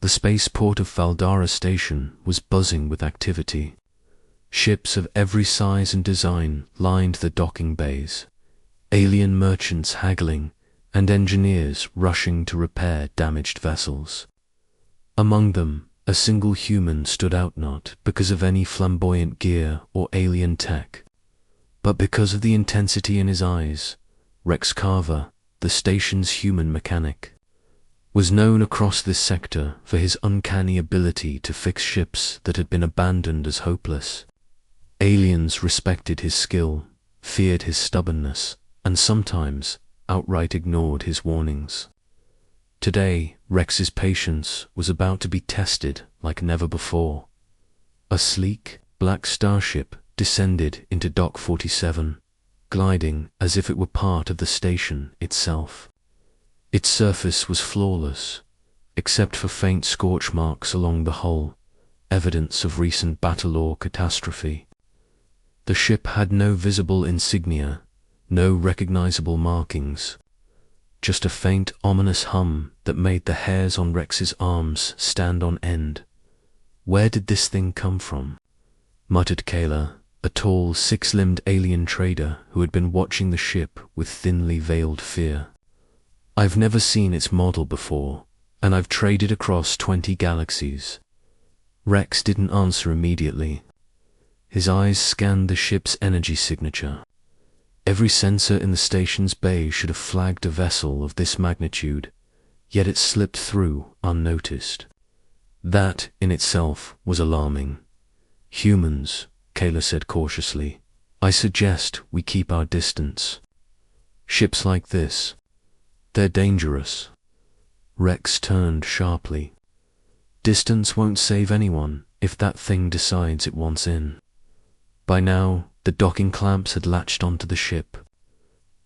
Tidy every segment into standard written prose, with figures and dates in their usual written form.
The spaceport of Valdara Station was buzzing with activity. Ships of every size and design lined the docking bays, alien merchants haggling, and engineers rushing to repair damaged vessels. Among them, a single human stood out, not because of any flamboyant gear or alien tech, but because of the intensity in his eyes. Rex Carver, the station's human mechanic, was known across this sector for his uncanny ability to fix ships that had been abandoned as hopeless. Aliens respected his skill, feared his stubbornness, and sometimes outright ignored his warnings. Today, Rex's patience was about to be tested like never before. A sleek, black starship descended into Dock 47, gliding as if it were part of the station itself. Its surface was flawless, except for faint scorch marks along the hull, evidence of recent battle or catastrophe. The ship had no visible insignia, no recognizable markings, just a faint, ominous hum that made the hairs on Rex's arms stand on end. "Where did this thing come from?" muttered Kayla, a tall, six-limbed alien trader who had been watching the ship with thinly veiled fear. "I've never seen its model before, and I've traded across 20 galaxies." Rex didn't answer immediately. His eyes scanned the ship's energy signature. Every sensor in the station's bay should have flagged a vessel of this magnitude, yet it slipped through unnoticed. That, in itself, was alarming. "Humans," Kayla said cautiously, "I suggest we keep our distance. Ships like this, they're dangerous." Rex turned sharply. "Distance won't save anyone if that thing decides it wants in." By now, the docking clamps had latched onto the ship.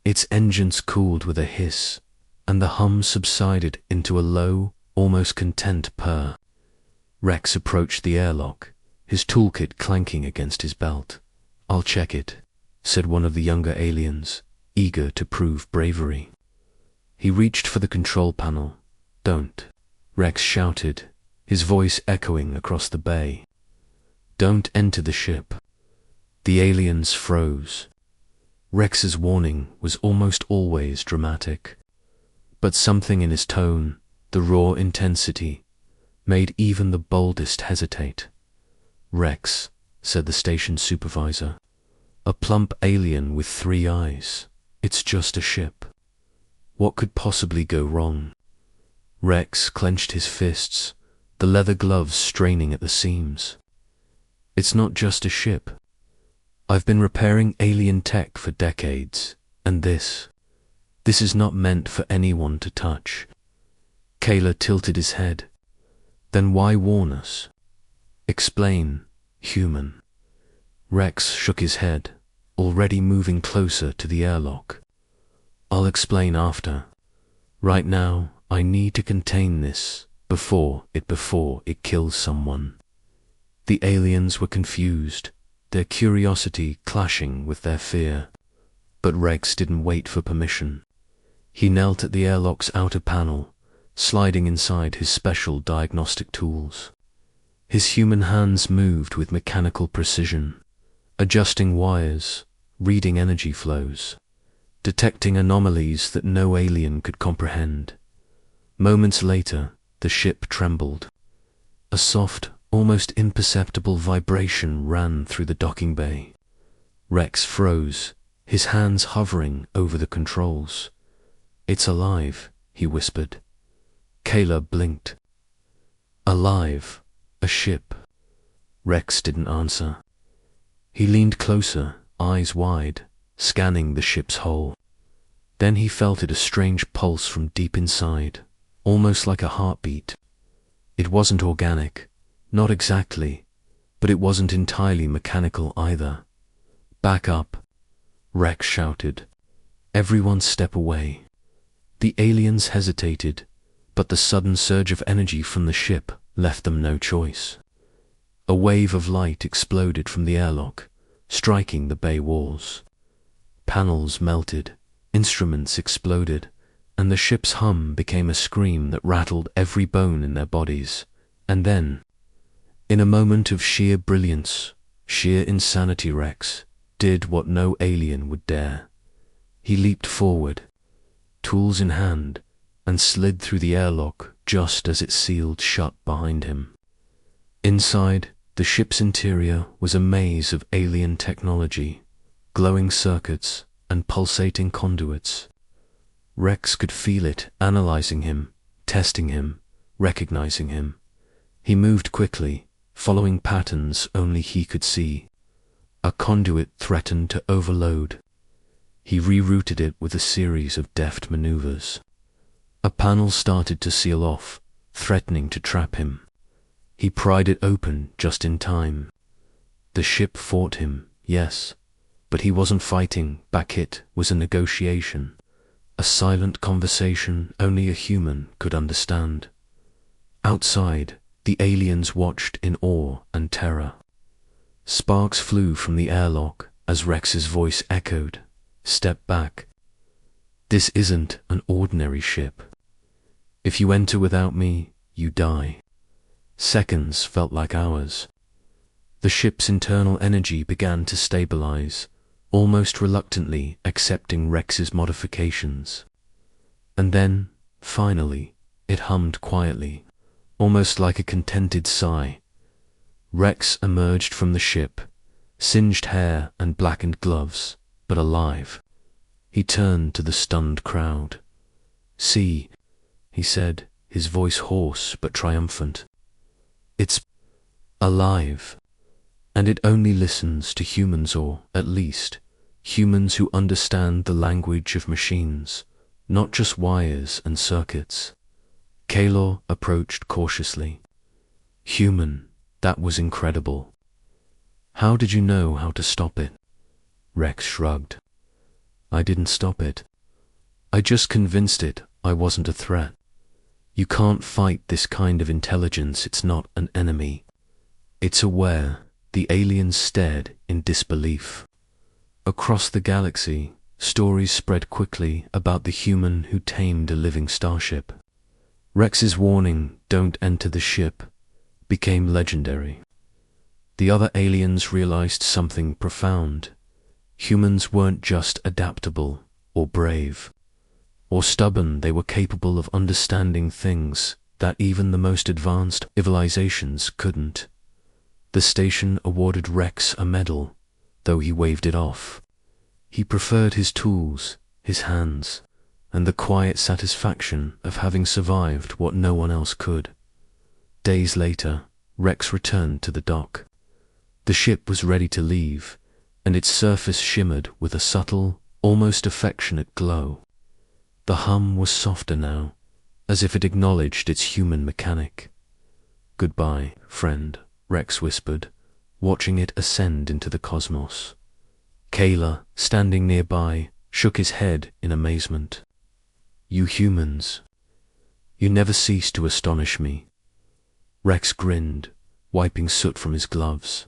Its engines cooled with a hiss, and the hum subsided into a low, almost content purr. Rex approached the airlock, his toolkit clanking against his belt. "I'll check it," said one of the younger aliens, eager to prove bravery. He reached for the control panel. "Don't," Rex shouted, his voice echoing across the bay. "Don't enter the ship." The aliens froze. Rex's warning was almost always dramatic, but something in his tone, the raw intensity, made even the boldest hesitate. "Rex," said the station supervisor, "a plump alien with 3 eyes. It's just a ship. What could possibly go wrong?" Rex clenched his fists, the leather gloves straining at the seams. "It's not just a ship. I've been repairing alien tech for decades, and this is not meant for anyone to touch." Kayla tilted his head. "Then why warn us? Explain, human." Rex shook his head, already moving closer to the airlock. "I'll explain after. Right now, I need to contain this before it kills someone." The aliens were confused, their curiosity clashing with their fear. But Rex didn't wait for permission. He knelt at the airlock's outer panel, sliding inside his special diagnostic tools. His human hands moved with mechanical precision, adjusting wires, reading energy flows, detecting anomalies that no alien could comprehend. Moments later, the ship trembled. A soft, almost imperceptible vibration ran through the docking bay. Rex froze, his hands hovering over the controls. "It's alive," he whispered. Kayla blinked. "Alive? A ship?" Rex didn't answer. He leaned closer, eyes wide, scanning the ship's hull. Then he felt it a strange pulse from deep inside, almost like a heartbeat. It wasn't organic. Not exactly, but it wasn't entirely mechanical either. "Back up," Rex shouted. "Everyone step away." The aliens hesitated, but the sudden surge of energy from the ship left them no choice. A wave of light exploded from the airlock, striking the bay walls. Panels melted, instruments exploded, and the ship's hum became a scream that rattled every bone in their bodies. And then, in a moment of sheer brilliance, sheer insanity, Rex did what no alien would dare. He leaped forward, tools in hand, and slid through the airlock just as it sealed shut behind him. Inside, the ship's interior was a maze of alien technology, glowing circuits and pulsating conduits. Rex could feel it analyzing him, testing him, recognizing him. He moved quickly, following patterns only he could see. A conduit threatened to overload. He rerouted it with a series of deft maneuvers. A panel started to seal off, threatening to trap him. He pried it open just in time. The ship fought him, yes, but he wasn't fighting back. It was a negotiation, a silent conversation only a human could understand. Outside, the aliens watched in awe and terror. Sparks flew from the airlock as Rex's voice echoed, "Step back. This isn't an ordinary ship. If you enter without me, you die." Seconds felt like hours. The ship's internal energy began to stabilize, almost reluctantly accepting Rex's modifications. And then, finally, it hummed quietly, almost like a contented sigh. Rex emerged from the ship, singed hair and blackened gloves, but alive. He turned to the stunned crowd. "See," he said, his voice hoarse but triumphant. "It's alive. And it only listens to humans, or, at least, humans who understand the language of machines, not just wires and circuits." Kaylor approached cautiously. "Human, that was incredible. How did you know how to stop it?" Rex shrugged. "I didn't stop it. I just convinced it I wasn't a threat. You can't fight this kind of intelligence. It's not an enemy. It's aware." The aliens stared in disbelief. Across the galaxy, stories spread quickly about the human who tamed a living starship. Rex's warning, "Don't enter the ship," became legendary. The other aliens realized something profound. Humans weren't just adaptable or brave or stubborn. They were capable of understanding things that even the most advanced civilizations couldn't. The station awarded Rex a medal, though he waved it off. He preferred his tools, his hands, and the quiet satisfaction of having survived what no one else could. Days later, Rex returned to the dock. The ship was ready to leave, and its surface shimmered with a subtle, almost affectionate glow. The hum was softer now, as if it acknowledged its human mechanic. "Goodbye, friend," Rex whispered, watching it ascend into the cosmos. Kaylor, standing nearby, shook his head in amazement. "You humans, you never cease to astonish me." Rex grinned, wiping soot from his gloves.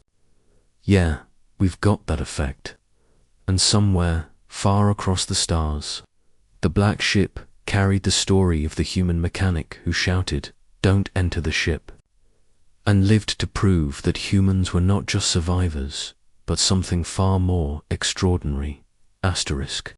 "Yeah, we've got that effect." And somewhere, far across the stars, the black ship carried the story of the human mechanic who shouted, "Don't enter the ship," and lived to prove that humans were not just survivors, but something far more extraordinary. Asterisk.